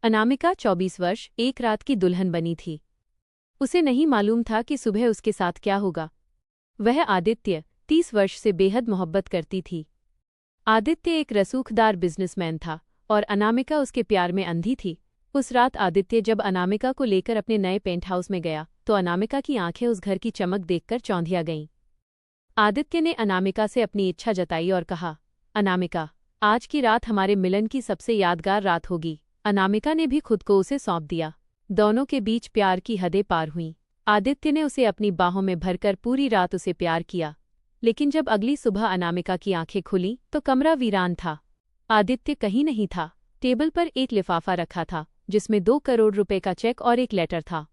अनामिका 24 वर्ष एक रात की दुल्हन बनी थी। उसे नहीं मालूम था कि सुबह उसके साथ क्या होगा। वह आदित्य 30 वर्ष से बेहद मोहब्बत करती थी। आदित्य एक रसूखदार बिजनेसमैन था और अनामिका उसके प्यार में अंधी थी। उस रात आदित्य जब अनामिका को लेकर अपने नए पेंट हाउस में गया तो अनामिका की आंखें उस घर की चमक देखकर चौंधिया गईं। आदित्य ने अनामिका से अपनी इच्छा जताई और कहा, अनामिका, आज की रात हमारे मिलन की सबसे यादगार रात होगी। अनामिका ने भी खुद को उसे सौंप दिया। दोनों के बीच प्यार की हदें पार हुईं। आदित्य ने उसे अपनी बाहों में भरकर पूरी रात उसे प्यार किया। लेकिन जब अगली सुबह अनामिका की आंखें खुलीं तो कमरा वीरान था। आदित्य कहीं नहीं था। टेबल पर एक लिफाफा रखा था जिसमें 2 करोड़ रुपए का चेक और एक लेटर था।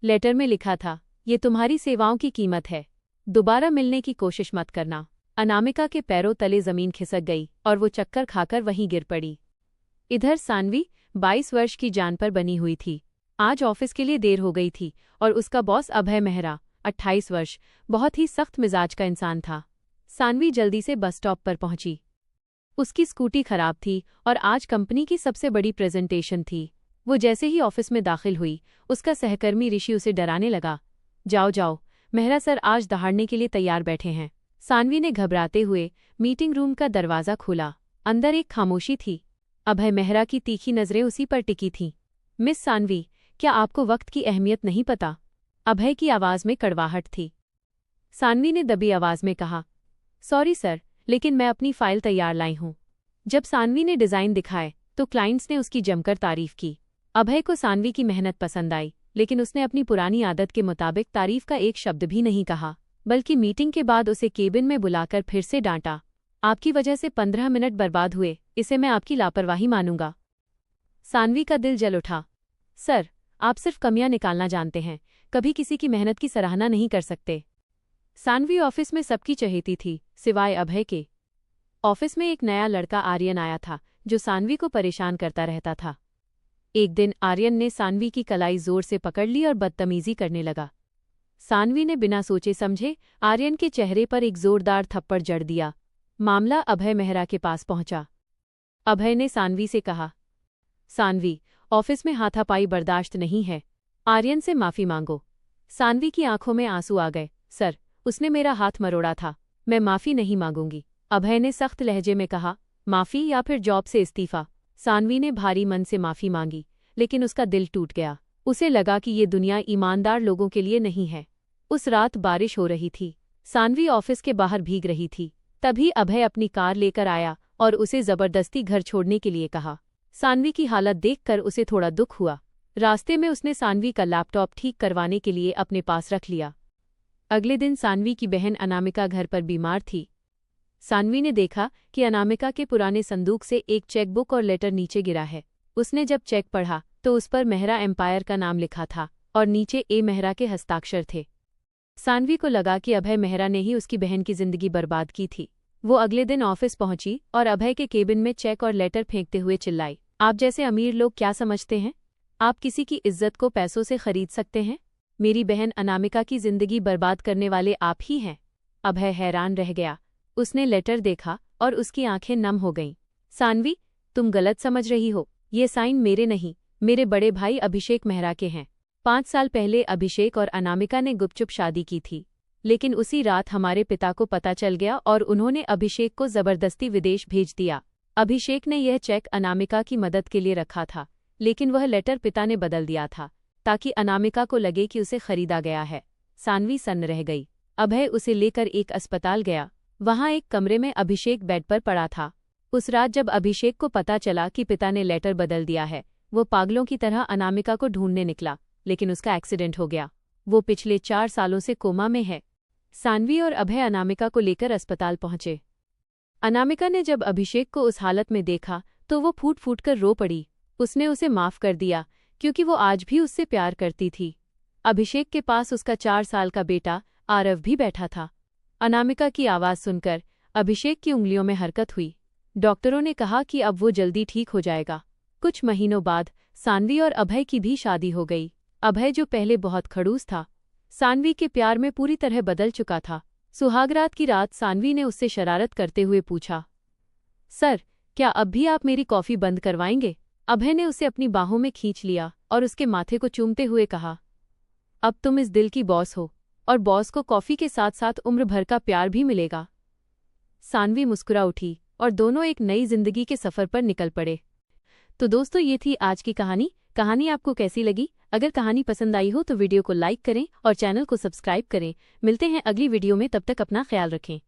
लेटर में लिखा था, ये तुम्हारी सेवाओं की कीमत है, दोबारा मिलने की कोशिश मत करना। अनामिका के पैरों तले जमीन खिसक गई और वो चक्कर खाकर वहीं गिर पड़ी। इधर सान्वी 22 वर्ष की जान पर बनी हुई थी। आज ऑफिस के लिए देर हो गई थी और उसका बॉस अभय मेहरा 28 वर्ष बहुत ही सख्त मिजाज का इंसान था। सान्वी जल्दी से बस स्टॉप पर पहुंची। उसकी स्कूटी खराब थी और आज कंपनी की सबसे बड़ी प्रेजेंटेशन थी। वो जैसे ही ऑफिस में दाखिल हुई, उसका सहकर्मी ऋषि उसे डराने लगा। जाओ जाओ, मेहरा सर आज दहाड़ने के लिए तैयार बैठे हैं। सान्वी ने घबराते हुए मीटिंग रूम का दरवाज़ा खोला। अंदर एक खामोशी थी। अभय मेहरा की तीखी नज़रें उसी पर टिकी थीं। मिस सान्वी, क्या आपको वक्त की अहमियत नहीं पता? अभय की आवाज़ में कड़वाहट थी। सान्वी ने दबी आवाज़ में कहा, सॉरी सर, लेकिन मैं अपनी फाइल तैयार लाई हूँ। जब सान्वी ने डिज़ाइन दिखाए तो क्लाइंट्स ने उसकी जमकर तारीफ की। अभय को सान्वी की मेहनत पसंद आई, लेकिन उसने अपनी पुरानी आदत के मुताबिक तारीफ का एक शब्द भी नहीं कहा, बल्कि मीटिंग के बाद उसे केबिन में बुलाकर फिर से डांटा। आपकी वजह से 15 मिनट बर्बाद हुए, इसे मैं आपकी लापरवाही मानूंगा। सान्वी का दिल जल उठा। सर, आप सिर्फ कमियां निकालना जानते हैं, कभी किसी की मेहनत की सराहना नहीं कर सकते। सान्वी ऑफिस में सबकी चहेती थी, सिवाय अभय के। ऑफिस में एक नया लड़का आर्यन आया था जो सान्वी को परेशान करता रहता था। एक दिन आर्यन ने सान्वी की कलाई जोर से पकड़ ली और बदतमीजी करने लगा। सान्वी ने बिना सोचे समझे आर्यन के चेहरे पर एक जोरदार थप्पड़ जड़ दिया। मामला अभय मेहरा के पास पहुंचा। अभय ने सान्वी से कहा, सान्वी, ऑफिस में हाथापाई बर्दाश्त नहीं है, आर्यन से माफी मांगो। सान्वी की आंखों में आंसू आ गए। सर, उसने मेरा हाथ मरोड़ा था, मैं माफी नहीं मांगूंगी। अभय ने सख्त लहजे में कहा, माफी या फिर जॉब से इस्तीफा। सान्वी ने भारी मन से माफी मांगी, लेकिन उसका दिल टूट गया। उसे लगा कि ये दुनिया ईमानदार लोगों के लिए नहीं है। उस रात बारिश हो रही थी। सान्वी ऑफिस के बाहर भीग रही थी। तभी अभय अपनी कार लेकर आया और उसे जबरदस्ती घर छोड़ने के लिए कहा। सान्वी की हालत देखकर उसे थोड़ा दुख हुआ। रास्ते में उसने सान्वी का लैपटॉप ठीक करवाने के लिए अपने पास रख लिया। अगले दिन सान्वी की बहन अनामिका घर पर बीमार थी। सान्वी ने देखा कि अनामिका के पुराने संदूक से एक चेकबुक और लेटर नीचे गिरा है। उसने जब चेक पढ़ा तो उस पर मेहरा एम्पायर का नाम लिखा था और नीचे ए मेहरा के हस्ताक्षर थे। सान्वी को लगा कि अभय मेहरा ने ही उसकी बहन की जिंदगी बर्बाद की थी। वो अगले दिन ऑफिस पहुंची और अभय के केबिन में चेक और लेटर फेंकते हुए चिल्लाई, आप जैसे अमीर लोग क्या समझते हैं? आप किसी की इज्जत को पैसों से खरीद सकते हैं? मेरी बहन अनामिका की जिंदगी बर्बाद करने वाले आप ही हैं। अभय हैरान रह गया। उसने लेटर देखा और उसकी आंखें नम हो गईं। सान्वी, तुम गलत समझ रही हो, ये साइन मेरे नहीं, मेरे बड़े भाई अभिषेक मेहरा के हैं। 5 साल पहले अभिषेक और अनामिका ने गुपचुप शादी की थी, लेकिन उसी रात हमारे पिता को पता चल गया और उन्होंने अभिषेक को जबरदस्ती विदेश भेज दिया। अभिषेक ने यह चेक अनामिका की मदद के लिए रखा था, लेकिन वह लेटर पिता ने बदल दिया था ताकि अनामिका को लगे कि उसे खरीदा गया है। सान्वी सन्न रह गई। अभय उसे लेकर एक अस्पताल गया। वहां एक कमरे में अभिषेक बेड पर पड़ा था। उस रात जब अभिषेक को पता चला कि पिता ने लेटर बदल दिया है, वो पागलों की तरह अनामिका को ढूंढने निकला, लेकिन उसका एक्सीडेंट हो गया। वो पिछले 4 सालों से कोमा में है। सान्वी और अभय अनामिका को लेकर अस्पताल पहुंचे। अनामिका ने जब अभिषेक को उस हालत में देखा तो वो फूट फूट कर रो पड़ी। उसने उसे माफ कर दिया क्योंकि वो आज भी उससे प्यार करती थी। अभिषेक के पास उसका 4 साल का बेटा आरव भी बैठा था। अनामिका की आवाज़ सुनकर अभिषेक की उंगलियों में हरकत हुई। डॉक्टरों ने कहा कि अब वो जल्दी ठीक हो जाएगा। कुछ महीनों बाद सान्वी और अभय की भी शादी हो गई। अभय जो पहले बहुत खड़ूस था, सान्वी के प्यार में पूरी तरह बदल चुका था। सुहागरात की रात सान्वी ने उससे शरारत करते हुए पूछा, सर, क्या अब भी आप मेरी कॉफ़ी बंद करवाएंगे? अभय ने उसे अपनी बाहों में खींच लिया और उसके माथे को चूमते हुए कहा, अब तुम इस दिल की बॉस हो और बॉस को कॉफी के साथ साथ उम्र भर का प्यार भी मिलेगा। सानवी मुस्कुरा उठी और दोनों एक नई जिंदगी के सफर पर निकल पड़े। तो दोस्तों, ये थी आज की कहानी आपको कैसी लगी? अगर कहानी पसंद आई हो तो वीडियो को लाइक करें और चैनल को सब्सक्राइब करें। मिलते हैं अगली वीडियो में, तब तक अपना ख्याल रखें।